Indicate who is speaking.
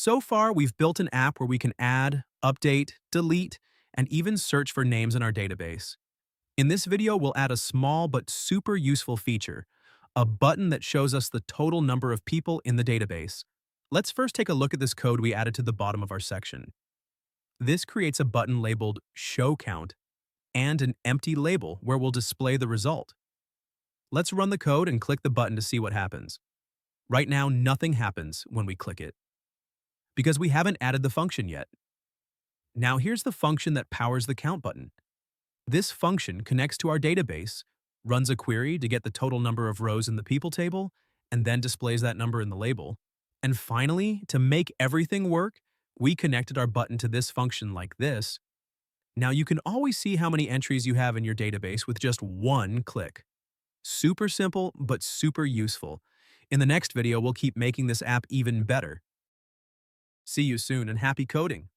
Speaker 1: So far, we've built an app where we can add, update, delete, and even search for names in our database. In this video, we'll add a small but super useful feature, a button that shows us the total number of people in the database. Let's first take a look at this code we added to the bottom of our section. This creates a button labeled Show Count and an empty label where we'll display the result. Let's run the code and click the button to see what happens. Right now, nothing happens when we click it, because we haven't added the function yet. Now here's the function that powers the count button. This function connects to our database, runs a query to get the total number of rows in the people table, and then displays that number in the label. And finally, to make everything work, we connected our button to this function like this. Now you can always see how many entries you have in your database with just one click. Super simple, but super useful. In the next video, we'll keep making this app even better. See you soon and happy coding!